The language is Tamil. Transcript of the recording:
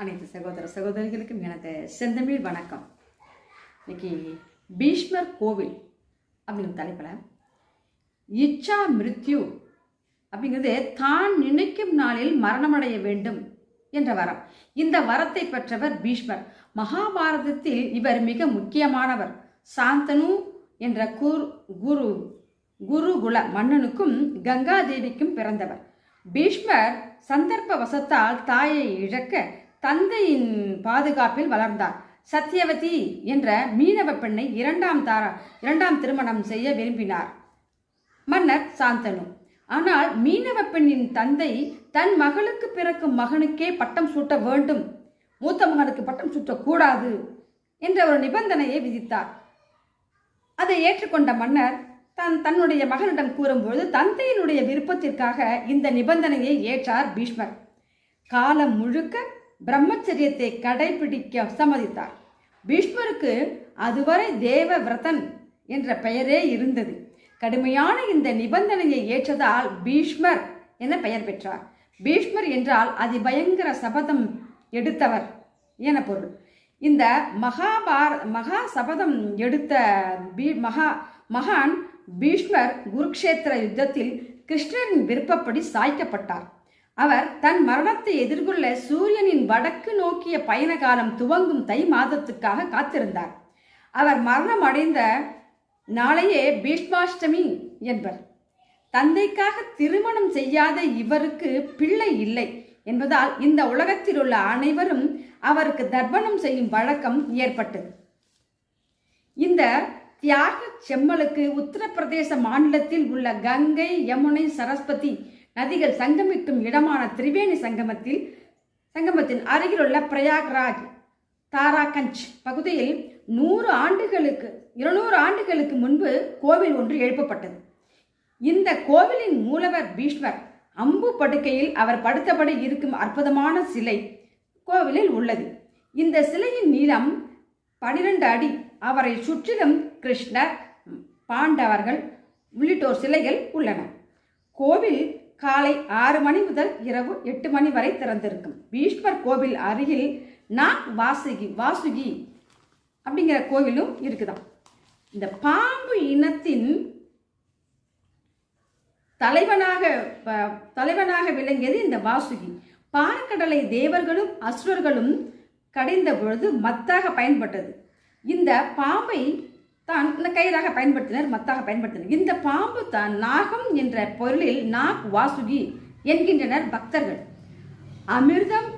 அனைத்து சகோதர சகோதரிகளுக்கும் எனது செந்தமிழ் வணக்கம். இன்னைக்கு பீஷ்மர் கோவில் அப்படிங்கிற தலைப்பில் இச்சா மிருத்யு அப்படிங்கிறது தான் நினைக்கும் நாளில் மரணமடைய வேண்டும் என்ற வரம். இந்த வரத்தை பெற்றவர் பீஷ்மர். மகாபாரதத்தில் இவர் மிக முக்கியமானவர். சாந்தனு என்ற குருகுல மன்னனுக்கும் கங்காதேவிக்கும் பிறந்தவர். பீஷ்மர் சந்தர்ப்ப வசத்தால் தாயை இழக்க தந்தையின் பாதுகாப்பில் வளர்ந்தார். சத்யவதி என்ற மீனவ பெண்ணை இரண்டாம் திருமணம் செய்ய விரும்பினார் மன்னர் சாந்தனு. ஆனால் மீனவ பெண்ணின் தந்தை தன் மகளுக்கு பிறக்கும் மகனுக்கே பட்டம் சூட்ட வேண்டும், மூத்த மகனுக்கு பட்டம் சூட்டக்கூடாது என்ற ஒரு நிபந்தனையை விதித்தார். அதை ஏற்றுக்கொண்ட மன்னர் தன்னுடைய மகனிடம் கூறும்போது தந்தையினுடைய விருப்பத்திற்காக இந்த நிபந்தனையை ஏற்றார் பீஷ்மர். காலம் முழுக்க பிரம்மச்சரியத்தை கடைபிடிக்க சம்மதித்தார். பீஷ்மருக்கு அதுவரை தேவவிரதன் என்ற பெயரே இருந்தது. கடுமையான இந்த நிபந்தனையை ஏற்றதால் பீஷ்மர் என பெயர் பெற்றார். பீஷ்மர் என்றால் அதிபயங்கர சபதம் எடுத்தவர் என பொருள். இந்த மகா சபதம் எடுத்த மகான் பீஷ்மர் குருக்ஷேத்திர யுத்தத்தில் கிருஷ்ணரின் விருப்பப்படி சாய்க்கப்பட்டார். அவர் தன் மரணத்தை எதிர்கொள்ள சூரியனின் வடக்கு நோக்கிய பயண காலம் துவங்கும் தை மாதத்துக்காக காத்திருந்தார். அவர் மரணம் அடைந்த நாளையே பீஷ்மாஷ்டமி என்பர். தந்தைக்காக திருமணம் செய்யாத இவருக்கு பிள்ளை இல்லை என்பதால் இந்த உலகத்தில் உள்ள அனைவரும் அவருக்கு தர்ப்பணம் செய்யும் வழக்கம் ஏற்பட்டது. இந்த தியாக செம்மலுக்கு உத்தரப்பிரதேச மாநிலத்தில் உள்ள கங்கை, யமுனை, சரஸ்வதி நதிகள் சங்கமிக்கும் இடமான திரிவேணி சங்கமத்தின் அருகிலுள்ள பிரயாக்ராஜ் தாராகஞ்ச் பகுதியில் 200 ஆண்டுகளுக்கு முன்பு கோவில் ஒன்று எழுப்பப்பட்டது. இந்த கோவிலின் மூலவர் பீஷ்மர். அம்பு படுக்கையில் அவர் படுத்தபடி இருக்கும் அற்புதமான சிலை கோவிலில் உள்ளது. இந்த சிலையின் நீளம் 12 அடி. அவரை சுற்றிலும் கிருஷ்ணர், பாண்டவர்கள் உள்ளிட்டோர் சிலைகள் உள்ளன. கோவில் காலை 6 மணி முதல் இரவு 8 மணி வரை திறந்திருக்கும். பீஷ்மர் கோவில் அருகில் வாசுகி அப்படிங்கிற கோவிலும் இருக்குதாம். இந்த பாம்பு இனத்தின் தலைவனாக விளங்கியது இந்த வாசுகி. பாற்கடலை தேவர்களும் அசுரர்களும் கடைந்த பொழுது மத்தாக பயன்பட்டது. இந்த பாம்பை தான் கயிறாக பயன்படுத்தினர். இந்த பாம்பு தான் நாகம் என்ற பொருளில் நாக் வாசுகி என்கின்றனர் பக்தர்கள். அமிர்தம்